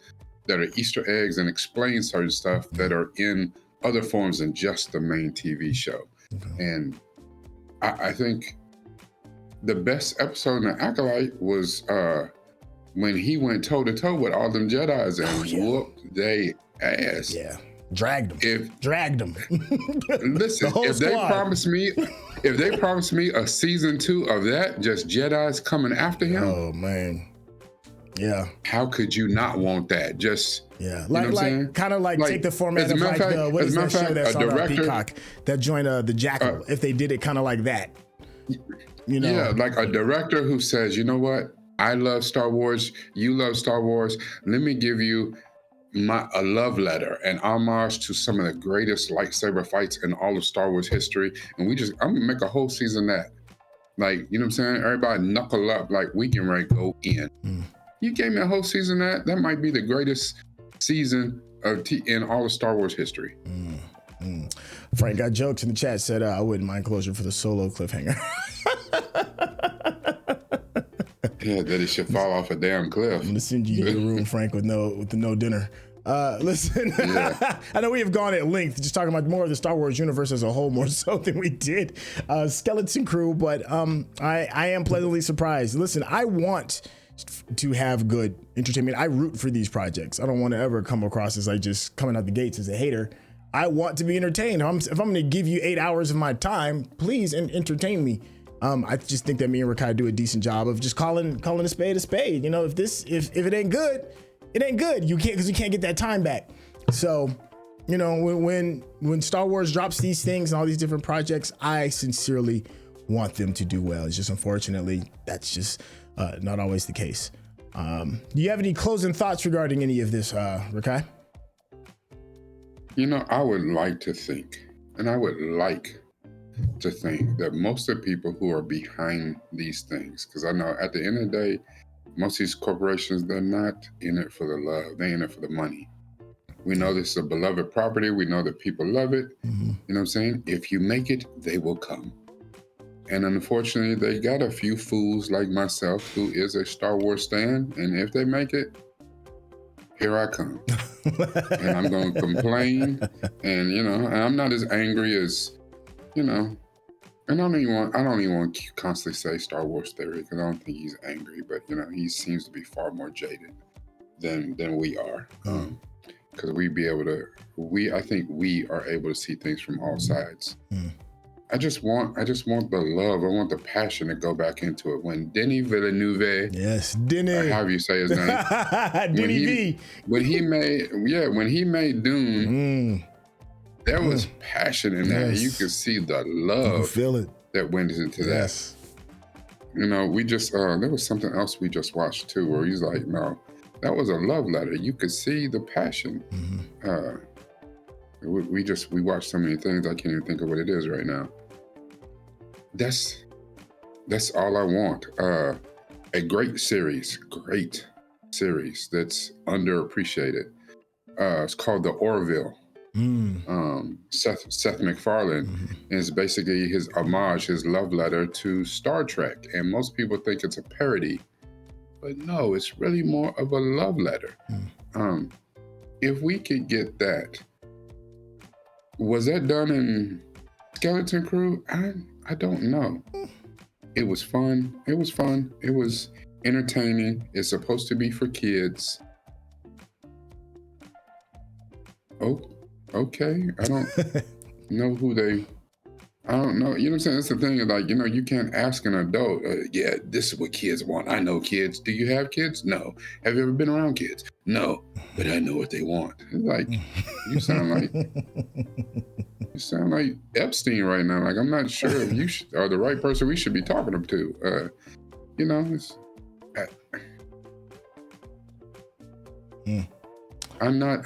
that are Easter eggs and explain certain stuff that are in other forms than just the main TV show. And I think the best episode in the Acolyte was when he went toe to toe with all them Jedis and whooped they ass. Yeah, dragged them. Dragged them. Listen, if they promise me a season 2 of that, just Jedis coming after him. Oh man, yeah. How could you not want that? Just like kind of like take the format of like the what is that show that's on Peacock that joined the Jackal. If they did it kind of like that, you know. Yeah, like a director who says, you know what, I love Star Wars, you love Star Wars. Let me give you a love letter, an homage to some of the greatest lightsaber fights in all of Star Wars history, and I'm gonna make a whole season that, like, you know what I'm saying? Everybody knuckle up, like we can ready to go in. You gave me a whole season that might be the greatest season in all of Star Wars history. Frank got jokes in the chat, said I wouldn't mind closure for the Solo cliffhanger. Yeah, that it should fall off a damn cliff. I'm gonna send you to your room, Frank, with no dinner. Listen, I know we have gone at length just talking about more of the Star Wars universe as a whole, more so than we did Skeleton Crew, but I am pleasantly surprised. Listen, I want to have good entertainment. I root for these projects. I don't want to ever come across as like just coming out the gates as a hater. I want to be entertained. If I'm going to give you 8 hours of my time, please entertain me. I just think that me and Rekkai do a decent job of just calling a spade a spade. You know, if it ain't good, it ain't good. You can't, because you can't get that time back. So, you know, when Star Wars drops these things and all these different projects, I sincerely want them to do well. It's just unfortunately that's just not always the case. Do you have any closing thoughts regarding any of this, Rekkai? You know, I would like to think that most of the people who are behind these things, because I know at the end of the day, most of these corporations, they're not in it for the love, they're in it for the money. We know this is a beloved property, we know that people love it. You know what I'm saying? If you make it, they will come. And unfortunately, they got a few fools like myself who is a Star Wars stan, and if they make it, here I come. And I'm going to complain, and you know, and I'm not as angry as, you know, and I don't even want to constantly say Star Wars theory, because I don't think he's angry, but you know, he seems to be far more jaded than we are. Because I think we are able to see things from all sides. I just want the love. I want the passion to go back into it. When Denis Villeneuve, yes, Denis, or however you say his name, Denis V, when he made Dune, there was passion in that. And you could see the love, feel it, that went into that. You know, we just there was something else we just watched too, where he's like, no, that was a love letter. You could see the passion. We watched so many things, I can't even think of what it is right now. That's all I want. A great series that's underappreciated. It's called The Orville. Seth MacFarlane is basically his homage, his love letter to Star Trek. And most people think it's a parody, but no, it's really more of a love letter. If we could get that. Was that done in Skeleton Crew? I don't know. It was fun. It was entertaining. It's supposed to be for kids. Oh, okay. I don't know who they... I don't know. You know what I'm saying? That's the thing. Like, you know, you can't ask an adult, yeah, this is what kids want. I know kids. Do you have kids? No. Have you ever been around kids? No. But I know what they want. It's like, you sound like Epstein right now. Like, I'm not sure if you are the right person we should be talking to. You know, it's... I'm not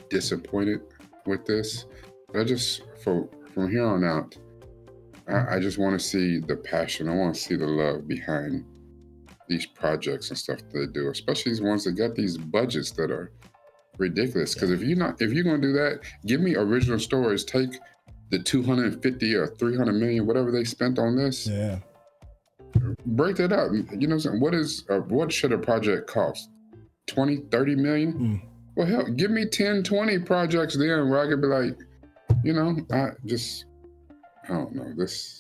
disappointed with this. I just, from here on out, I just want to see the passion. I want to see the love behind these projects and stuff that they do, especially these ones that got these budgets that are ridiculous. Because if you're going to do that, give me original stories. Take the 250 or 300 million, whatever they spent on this. Yeah. Break that up. You know what I'm saying? What should a project cost? 20, 30 million? Well, hell, give me 10, 20 projects then where I could be like, you know, I don't know, this.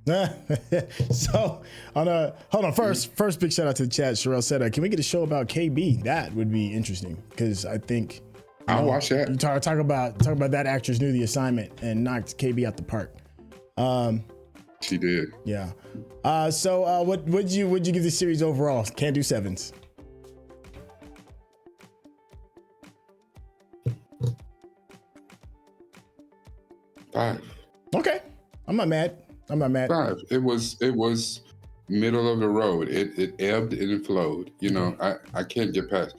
So hold on. First big shout out to the chat. Sherelle said, "Can we get a show about KB? That would be interesting because I think I'll watch that. You talk about that actress knew the assignment and knocked KB out the park. She did. Yeah. So what'd you give the series overall? Can't do sevens. Five. Okay. I'm not mad. 5. It was middle of the road. It ebbed and it flowed. You know, I can't get past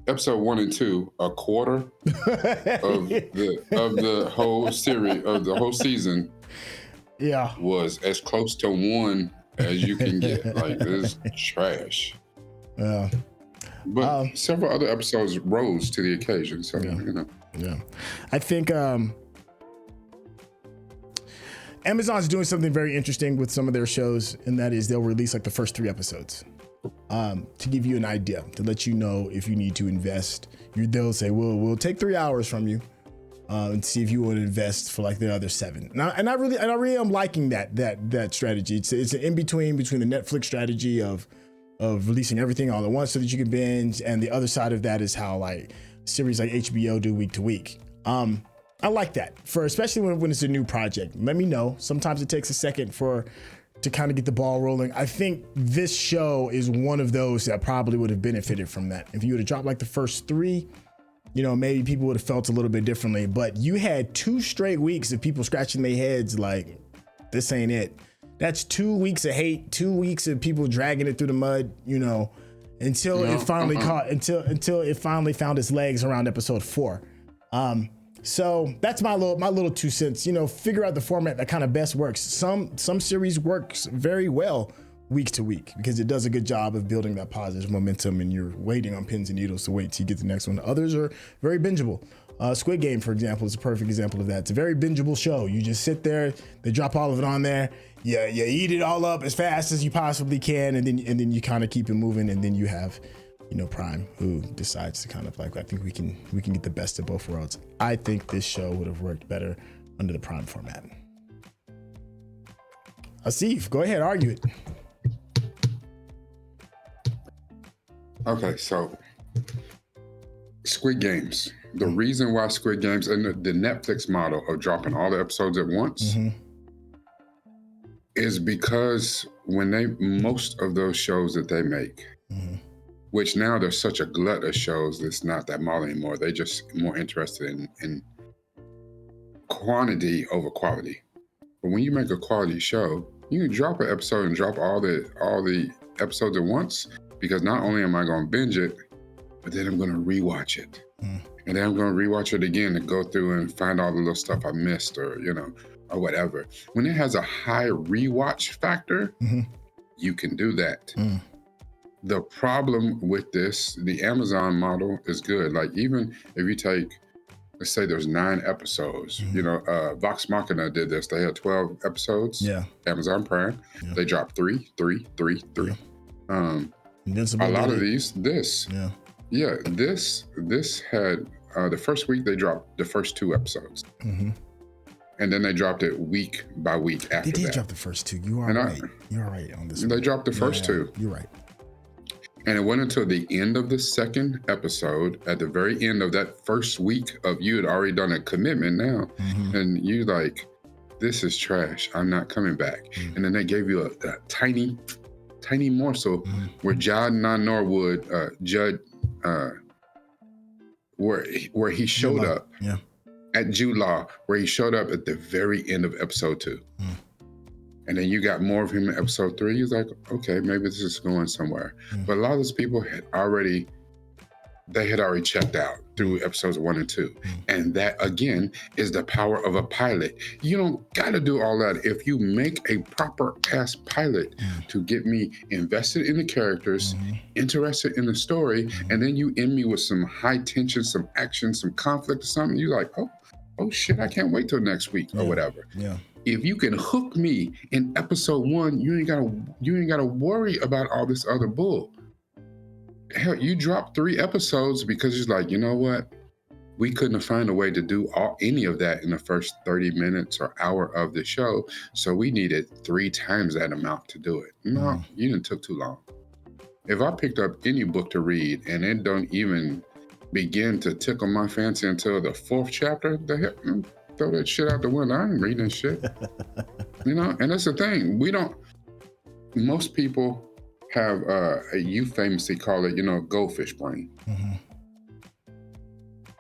episode 1 and 2. A quarter of the whole series of the whole season. Yeah, was as close to 1 as you can get. Like, it's trash. Yeah. But several other episodes rose to the occasion. So you know. Yeah. I think Amazon's doing something very interesting with some of their shows, and that is they'll release like the first 3 episodes to give you an idea, to let you know if you need to invest. They'll say, we'll take 3 hours from you and see if you want to invest for like the other 7. And I really am liking that strategy. It's an in between the Netflix strategy of releasing everything all at once so that you can binge, and the other side of that is how like series like HBO do week to week. I like that, for especially when it's a new project. Let me know. Sometimes it takes a second to kind of get the ball rolling. I think this show is one of those that probably would have benefited from that. If you would have dropped like the first 3, you know, maybe people would have felt a little bit differently. But you had 2 straight weeks of people scratching their heads like, this ain't it. That's 2 weeks of hate, 2 weeks of people dragging it through the mud, you know, until it finally until it finally found its legs around episode 4. So that's my little 2 cents. You know, figure out the format that kind of best works. Some series works very well week to week because it does a good job of building that positive momentum, and you're waiting on pins and needles to wait till you get the next one. Others are very bingeable. Squid Game, for example, is a perfect example of that. It's a very bingeable show. You just sit there, they drop all of it on there. You eat it all up as fast as you possibly can, and then you kind of keep it moving, and then you have, you know, Prime, who decides to kind of like, I think we can get the best of both worlds. I think this show would have worked better under the Prime format. Asif, go ahead, argue it. Okay, so Squid Games. The reason why Squid Games and the Netflix model of dropping all the episodes at once is because most of those shows that they make, which now there's such a glut of shows that's not that model anymore. They're just more interested in quantity over quality. But when you make a quality show, you can drop an episode and drop all the episodes at once, because not only am I going to binge it, but then I'm going to rewatch it. And then I'm going to rewatch it again and go through and find all the little stuff I missed, or, you know, or whatever. When it has a high rewatch factor, you can do that. The problem with this, the Amazon model is good. Like, even if you take, let's say there's 9 episodes, you know, Vox Machina did this. They had 12 episodes. Yeah. Amazon Prime. Yeah. They dropped 3. A lot of these, this had the first week they dropped the first 2 episodes, and then they dropped it week by week after that. They did drop the first 2. You are right. You're right on this. They dropped the first 2. You're right. And it went until the end of the second episode. At the very end of that first week of, you had already done a commitment now, and you like, this is trash. I'm not coming back. And then they gave you a tiny morsel where Judd Norwood, where he showed up at Jude Law, where he showed up at the very end of episode 2. And then you got more of him in episode 3. He's like, okay, maybe this is going somewhere. But a lot of those people had already checked out through episodes 1 and 2. And that, again, is the power of a pilot. You don't got to do all that. If you make a proper ass pilot to get me invested in the characters, interested in the story, and then you end me with some high tension, some action, some conflict or something, you're like, oh shit, I can't wait till next week or whatever. Yeah. If you can hook me in episode 1, you ain't gotta worry about all this other bull. Hell, you dropped 3 episodes because it's like, you know what? we couldn't find a way to do any of that in the first 30 minutes or hour of the show. So we needed 3 times that amount to do it. No, you didn't took too long. If I picked up any book to read and it don't even begin to tickle my fancy until the 4th chapter, the heck, throw that shit out the window. I ain't reading this shit. You know, and that's the thing. Most people have, you famously call it, goldfish brain.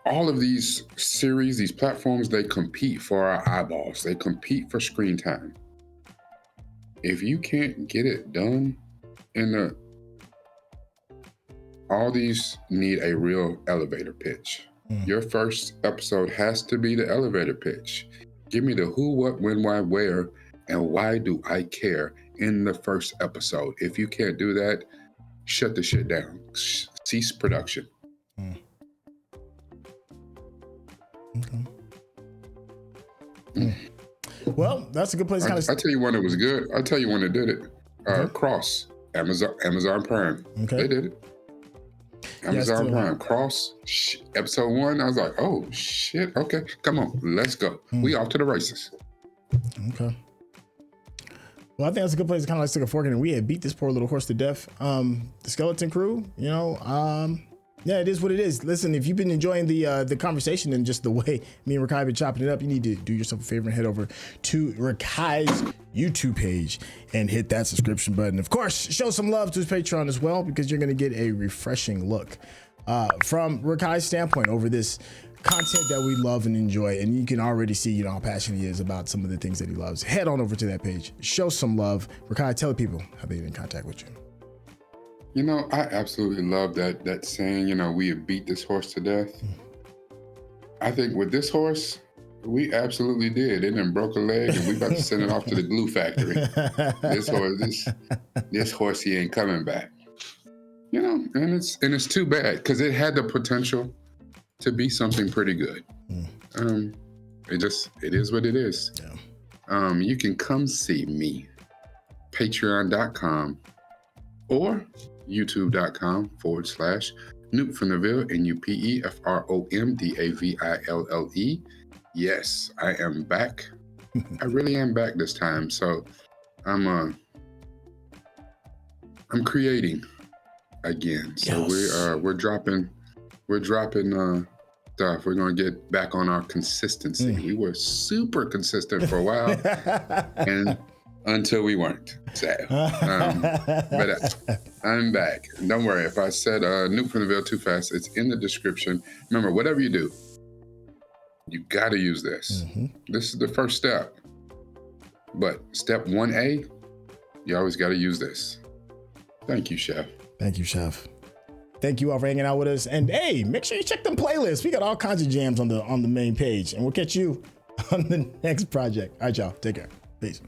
All of these series, these platforms, they compete for our eyeballs. They compete for screen time. If you can't get it done all these need a real elevator pitch. Your first episode has to be the elevator pitch. Give me the who, what, when, why, where, and why do I care in the first episode. If you can't do that, shut the shit down. Cease production. Well, that's a good place. I'll tell you when it was good. I'll tell you when it did it. Cross, Amazon Prime. Okay. They did it. Amazon Prime, Cross, episode 1. I was like, oh shit, okay, come on, let's go. We off to the races. Okay. Well, I think that's a good place to kind of like stick a fork in it. We had beat this poor little horse to death. The Skeleton Crew, yeah, it is what it is. Listen, if you've been enjoying the conversation and just the way me and Rekkai have been chopping it up, you need to do yourself a favor and head over to Rekkai's YouTube page and hit that subscription button. Of course, show some love to his Patreon as well, because you're going to get a refreshing look from Rekkai's standpoint over this content that we love and enjoy. And you can already see, how passionate he is about some of the things that he loves. Head on over to that page, show some love. Rekkai, tell the people how they get in contact with you. I absolutely love that saying, we have beat this horse to death. I think with this horse, we absolutely did. It done broke a leg and we about to send it off to the glue factory. This horse, he ain't coming back. And it's too bad because it had the potential to be something pretty good. It is what it is. Yeah. You can come see me, patreon.com or youtube.com/Nupe from the Ville, NUPEFROMDAVILLE. Yes, I am back. I really am back this time. So I'm creating again. So we're dropping stuff. We're gonna get back on our consistency. We were super consistent for a while, and until we weren't. So, but I'm back. Don't worry, if I said Nupe from the Ville too fast, it's in the description. Remember, whatever you do, you gotta use this. This is the first step. But step 1A, you always gotta use this. Thank you, Chef. Thank you, Chef. Thank you all for hanging out with us. And hey, make sure you check them playlists. We got all kinds of jams on the main page. And we'll catch you on the next project. All right, y'all. Take care. Peace.